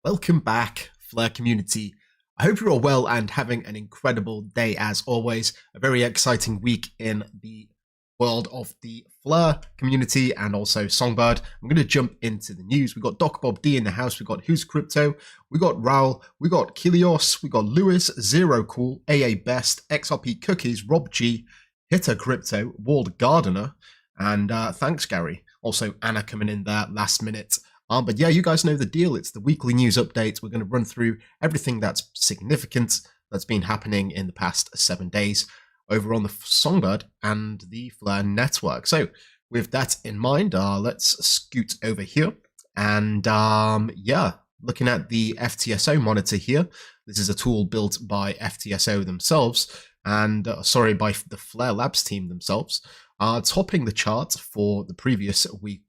Welcome back, Flare community. I hope you're all well and having an incredible day as always. A very exciting week in the world of the Flare community and also Songbird. I'm going to jump into the news. We got Doc Bob D in the house. We got Who's Crypto. We got Raul. We got Kilios. We got Lewis, Zero Cool, AA Best, XRP Cookies, Rob G, Hitter Crypto, Walled Gardener, and thanks Gary. Also Anna coming in there last minute. But yeah, you guys know the deal. It's the weekly news update. We're going to run through everything that's significant that's been happening in the past 7 days over on the Songbird and the Flare network. So with that in mind, let's scoot over here. And yeah, looking at the FTSO monitor here. This is a tool built by FTSO themselves and sorry, by the Flare Labs team themselves. Topping the chart for the previous week.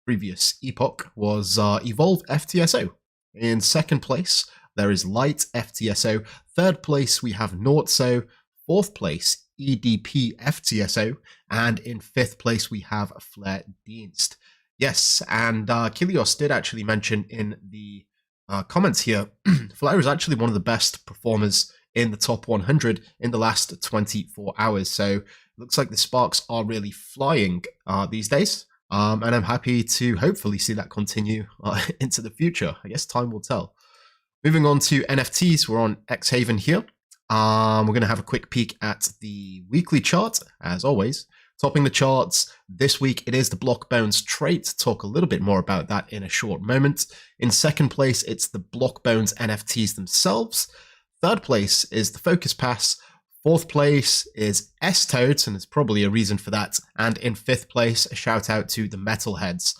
Previous epoch was Evolve FTSO. In second place, there is Light FTSO. Third place, we have Nortso. Fourth place, EDP FTSO. And in fifth place, we have Flare Dienst. Yes, and Kilios did actually mention in the comments here, Flare is actually one of the best performers in the top 100 in the last 24 hours. So it looks like the sparks are really flying these days. And I'm happy to hopefully see that continue into the future. I guess time will tell. Moving on to NFTs, we're on xHaven here. We're going to have a quick peek at the weekly chart, as always. Topping the charts this week, it is the Block Bonez trait. Talk a little bit more about that in a short moment. In second place, it's the Block Bonez NFTs themselves. Third place is the Focus Pass. Fourth place is S-Toads, and there's probably a reason for that. And in fifth place, a shout out to the Metalheads.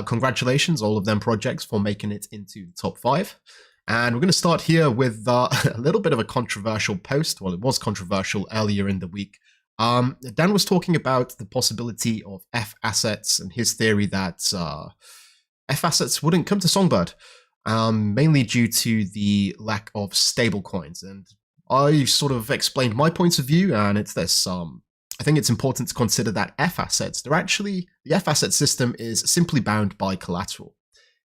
Congratulations, all of them projects, for making it into the top 5. And we're going to start here with a little bit of a controversial post. Well, it was controversial earlier in the week. Dan was talking about the possibility of F-Assets and his theory that F-Assets wouldn't come to Songbird, mainly due to the lack of stable coins. And I sort of explained my point of view, and it's this. I think it's important to consider that F-Assets, the F-Asset system is simply bound by collateral.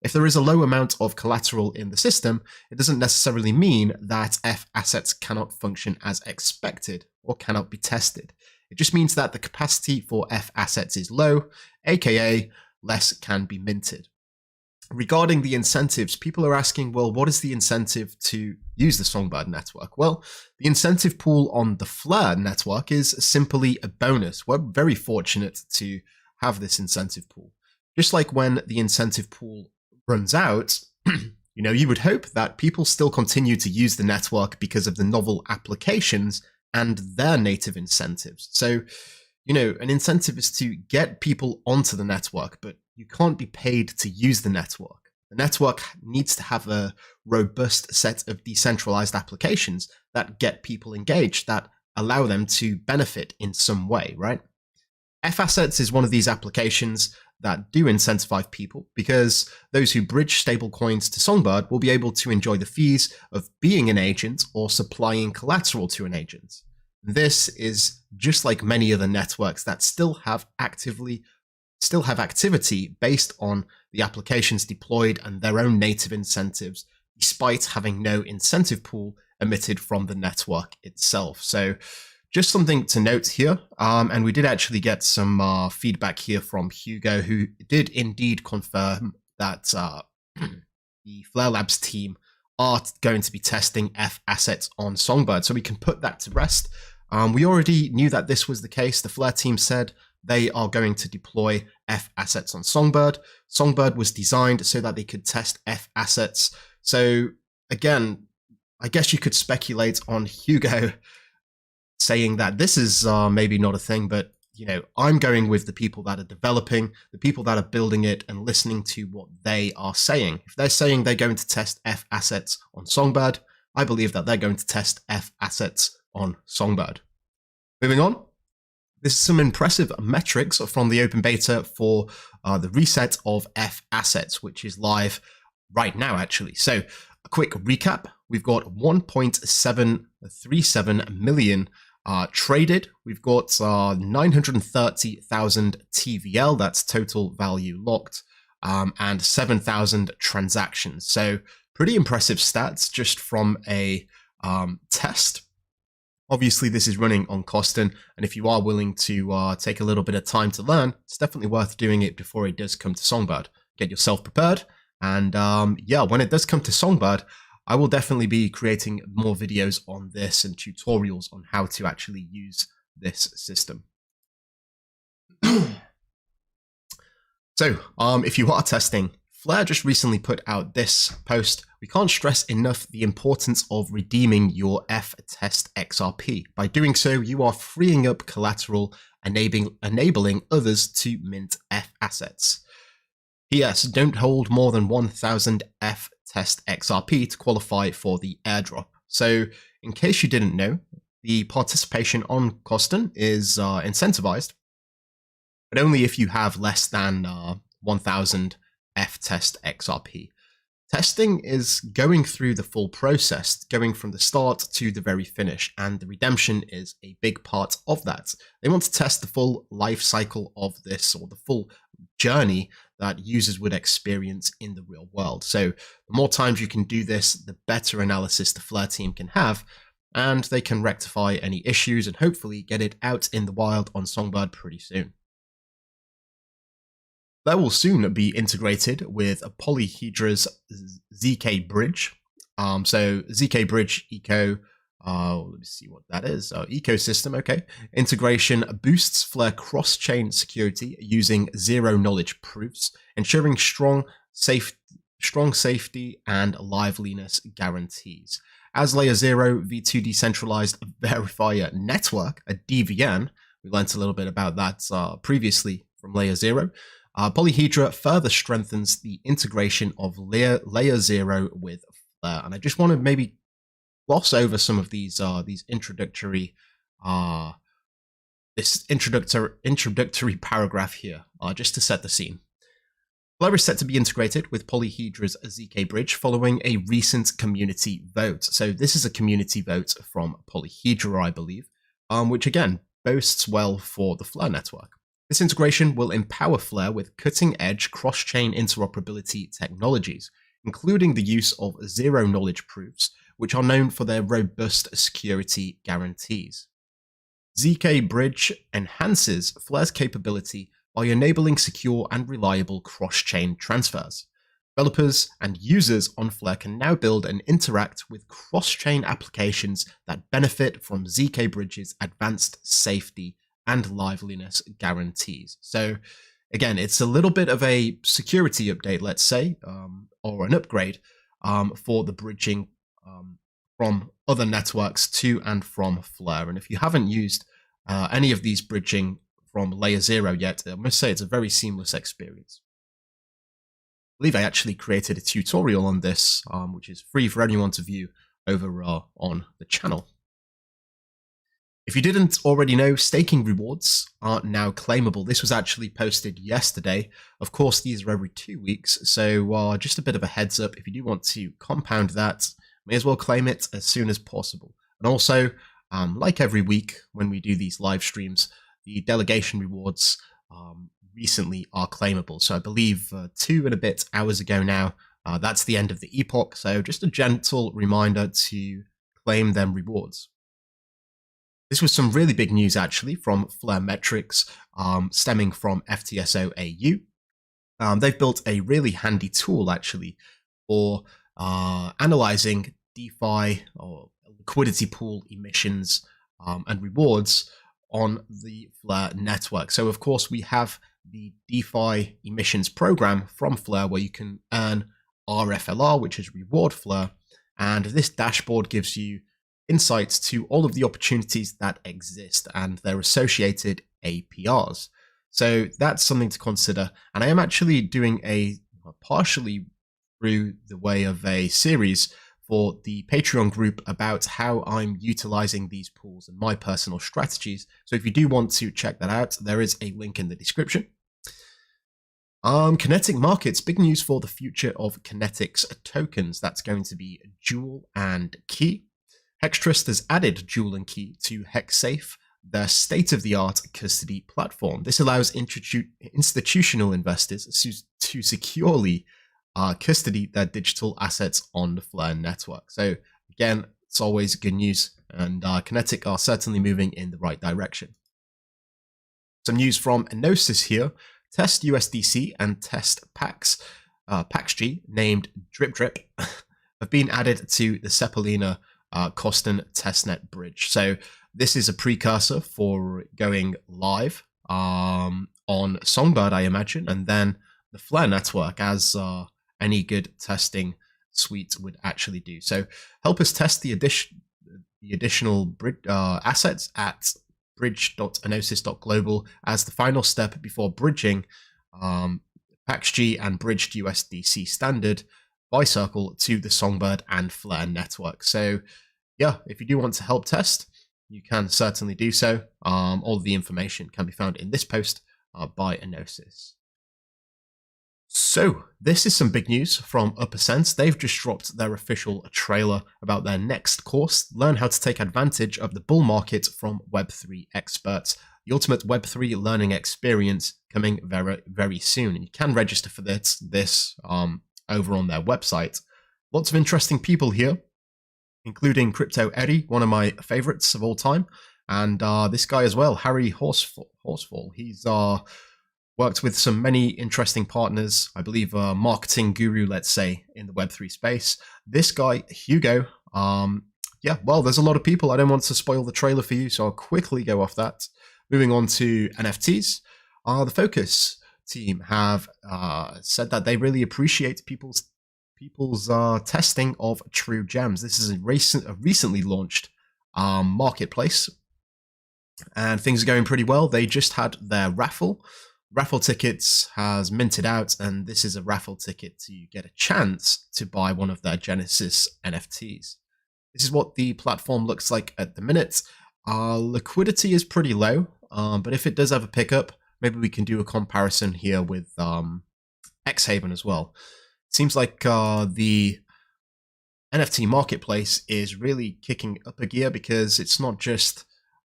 If there is a low amount of collateral in the system, it doesn't necessarily mean that F-Assets cannot function as expected or cannot be tested. It just means that the capacity for F-Assets is low, aka less can be minted. Regarding the incentives, people are asking, well, what is the incentive to use the Songbird network? Well, the incentive pool on the Flare network is simply a bonus. We're very fortunate to have this incentive pool. Just like when the incentive pool runs out, you would hope that people still continue to use the network because of the novel applications and their native incentives. So, an incentive is to get people onto the network, but you can't be paid to use the network. The network needs to have a robust set of decentralized applications that get people engaged, that allow them to benefit in some way, right? F-Assets is one of these applications that do incentivize people because those who bridge stablecoins to Songbird will be able to enjoy the fees of being an agent or supplying collateral to an agent. This is just like many other networks that still have activity based on the applications deployed and their own native incentives, despite having no incentive pool emitted from the network itself. So just something to note here. And we did actually get some feedback here from Hugo, who did indeed confirm that the Flare Labs team are going to be testing F-Assets on Songbird. So we can put that to rest. We already knew that this was the case. The Flare team said they are going to deploy F assets on Songbird. Songbird was designed so that they could test F assets. So again, I guess you could speculate on Hugo saying that this is maybe not a thing, but I'm going with the people that are developing, the people that are building it, and listening to what they are saying. If they're saying they're going to test F assets on Songbird, I believe that they're going to test F assets on Songbird. Moving on, this is some impressive metrics from the open beta for the reset of F assets, which is live right now, actually. So a quick recap, we've got 1.737 million traded. We've got 930,000 TVL, that's total value locked, and 7,000 transactions. So pretty impressive stats just from a test. Obviously, this is running on Coston, and if you are willing to take a little bit of time to learn, it's definitely worth doing it before it does come to Songbird. Get yourself prepared, and yeah, when it does come to Songbird, I will definitely be creating more videos on this and tutorials on how to actually use this system. So, if you are testing, Flare just recently put out this post. We can't stress enough the importance of redeeming your F test XRP. By doing so, you are freeing up collateral, enabling others to mint F assets. P.S. Don't hold more than 1,000 F test XRP to qualify for the airdrop. So, in case you didn't know, the participation on Coston is incentivized, but only if you have less than 1,000 F test XRP. Testing is going through the full process, going from the start to the very finish, and the redemption is a big part of that. They want to test the full life cycle of this, or the full journey that users would experience in the real world. So the more times you can do this, the better analysis the Flare team can have, and they can rectify any issues and hopefully get it out in the wild on Songbird pretty soon. That will soon be integrated with Polyhedra's ZK Bridge. So ZK Bridge Eco, let me see what that is. Ecosystem, okay. Integration boosts Flare cross-chain security using zero-knowledge proofs, ensuring strong safety and liveliness guarantees. As Layer 0 v2 decentralized verifier network, a DVN, we learned a little bit about that previously from Layer 0. Polyhedra further strengthens the integration of Layer 0 with Flare, and I just want to maybe gloss over some of these introductory paragraph here, just to set the scene. Flare is set to be integrated with Polyhedra's ZK Bridge following a recent community vote. So this is a community vote from Polyhedra, I believe, which again boasts well for the Flare network. This integration will empower Flare with cutting-edge cross-chain interoperability technologies, including the use of zero-knowledge proofs, which are known for their robust security guarantees. ZK Bridge enhances Flare's capability by enabling secure and reliable cross-chain transfers. Developers and users on Flare can now build and interact with cross-chain applications that benefit from ZK Bridge's advanced safety and liveliness guarantees. So again, it's a little bit of a security update, let's say, or an upgrade for the bridging from other networks to and from Flare. And if you haven't used any of these bridging from Layer 0 yet, I must say it's a very seamless experience. I believe I actually created a tutorial on this, which is free for anyone to view over on the channel. If you didn't already know, staking rewards are now claimable. This was actually posted yesterday. Of course, these are every 2 weeks, so just a bit of a heads up. If you do want to compound that, may as well claim it as soon as possible. And also, like every week when we do these live streams, the delegation rewards recently are claimable. So I believe 2 and a bit hours ago now, that's the end of the epoch. So just a gentle reminder to claim them rewards. This was some really big news, actually, from Flare Metrics, stemming from FTSO AU. They've built a really handy tool, actually, for analyzing DeFi or liquidity pool emissions and rewards on the Flare network. So of course we have the DeFi emissions program from Flare where you can earn RFLR, which is reward Flare, and this dashboard gives you insights to all of the opportunities that exist and their associated APRs. So that's something to consider. And I am actually doing a partially through the way of a series for the Patreon group about how I'm utilizing these pools and my personal strategies. So if you do want to check that out, there is a link in the description. Kinetic markets, big news for the future of Kinetic's tokens. That's going to be Jewel and Key. Hextrust has added Jewel and Key to HexSafe, their state-of-the-art custody platform. This allows institutional investors to securely custody their digital assets on the Flare network. So again, it's always good news, and Kinetic are certainly moving in the right direction. Some news from Enosis here. Test USDC and Test Pax, PaxG, named Drip Drip, have been added to the Cephalina Coston Testnet bridge. So this is a precursor for going live on Songbird, I imagine, and then the Flare network, as any good testing suite would actually do. So help us test the additional assets at bridge.enosis.global as the final step before bridging PaxG and bridged USDC standard Bicircle to the Songbird and Flare network. So yeah, if you do want to help test, you can certainly do so. All of the information can be found in this post by Enosis. So this is some big news from Uppercent. They've just dropped their official trailer about their next course, Learn How to Take Advantage of the Bull Market from Web3 Experts, the ultimate Web3 learning experience, coming very, very soon. And you can register for this over on their website. Lots of interesting people here, including Crypto Eddie, one of my favorites of all time, and this guy as well, Harry Horsfall. He's worked with some many interesting partners, I believe a marketing guru, let's say, in the Web3 space. This guy, Hugo, yeah, well, there's a lot of people. I don't want to spoil the trailer for you, so I'll quickly go off that. Moving on to NFTs. The Focus team have said that they really appreciate people's testing of true gems. This is a recently launched marketplace, and things are going pretty well. They just had their raffle tickets has minted out, and this is a raffle ticket to get a chance to buy one of their Genesis NFTs. This is what the platform looks like at the minute. Liquidity is pretty low, but if it does have a pickup, maybe we can do a comparison here with xHaven as well. Seems like the NFT marketplace is really kicking up a gear, because it's not just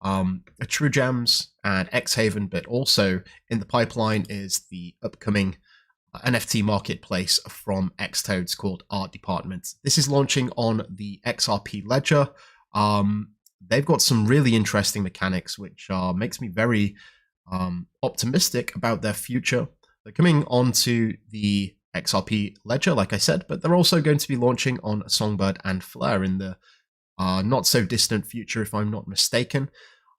a True Gems and xHaven, but also in the pipeline is the upcoming NFT marketplace from Xtoads called Art Department. This is launching on the XRP ledger. They've got some really interesting mechanics, which makes me very optimistic about their future. They're coming onto the XRP ledger, like I said, but they're also going to be launching on Songbird and Flare in the not so distant future, if I'm not mistaken.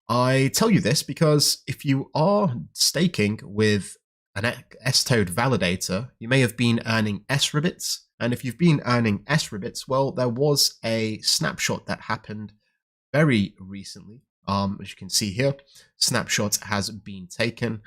I tell you this because if you are staking with an Xtoad validator, you may have been earning S-Rebits. And if you've been earning S-Rebits, well, there was a snapshot that happened very recently. As you can see here, snapshot has been taken.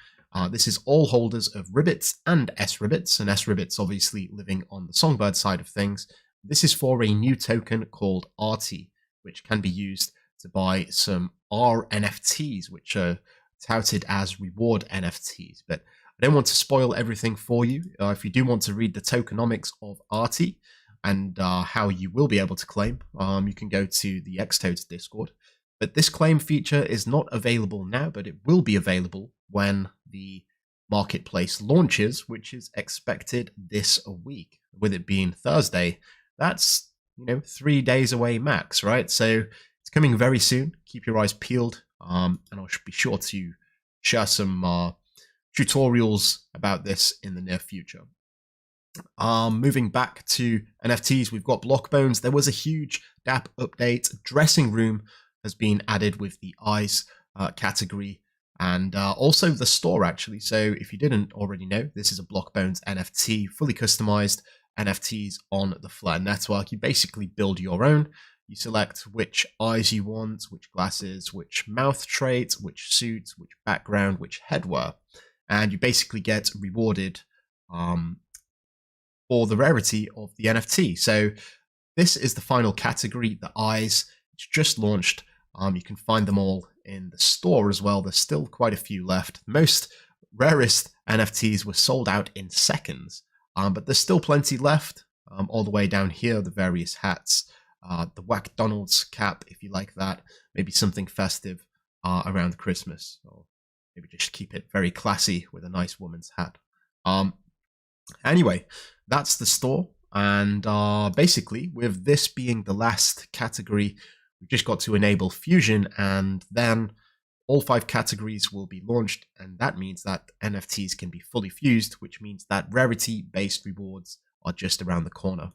This is all holders of Ribbits and S-Ribbits, and S-Ribbits obviously living on the Songbird side of things. This is for a new token called RT, which can be used to buy some R NFTs, which are touted as reward NFTs. But I don't want to spoil everything for you. If you do want to read the tokenomics of RT and how you will be able to claim, you can go to the Xtoads Discord. But this claim feature is not available now, but it will be available when the marketplace launches, which is expected this week. With it being Thursday, that's 3 days away max, right? So it's coming very soon. Keep your eyes peeled, and I'll be sure to share some tutorials about this in the near future. Moving back to NFTs, we've got Block Bones. There was a huge DApp update. Dressing Room has been added with the eyes category, and also the store actually. So if you didn't already know, this is a Block Bonez NFT, fully customized NFTs on the Flare network. You basically build your own. You select which eyes you want, which glasses, which mouth trait, which suit, which background, which headwear, and you basically get rewarded for the rarity of the NFT. So this is the final category, the eyes. It's just launched. You can find them all in the store as well. There's still quite a few left. Most rarest NFTs were sold out in seconds, but there's still plenty left. All the way down here, the various hats, the Whack Donald's cap, if you like that, maybe something festive around Christmas, or maybe just keep it very classy with a nice woman's hat. Anyway, that's the store, and basically with this being the last category, we've just got to enable fusion, and then all 5 categories will be launched, and that means that NFTs can be fully fused, which means that rarity based rewards are just around the corner.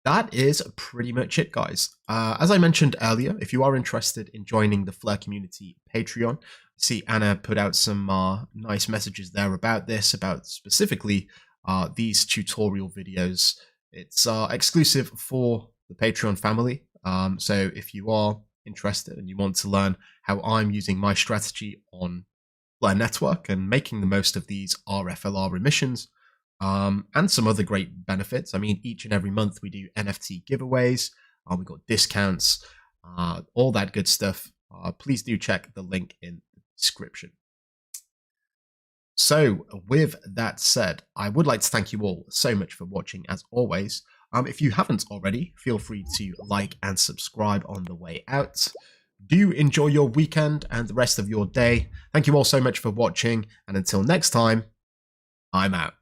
That is pretty much it, guys. As I mentioned earlier, if you are interested in joining the Flare community Patreon, see Anna put out some nice messages there about this, about specifically these tutorial videos. It's exclusive for the Patreon family. So if you are interested and you want to learn how I'm using my strategy on Flare Network and making the most of these RFLR emissions, and some other great benefits. I mean, each and every month we do NFT giveaways, we've got discounts, all that good stuff. Please do check the link in the description. So with that said, I would like to thank you all so much for watching as always. If you haven't already, feel free to like and subscribe on the way out. Do enjoy your weekend and the rest of your day. Thank you all so much for watching, and until next time, I'm out.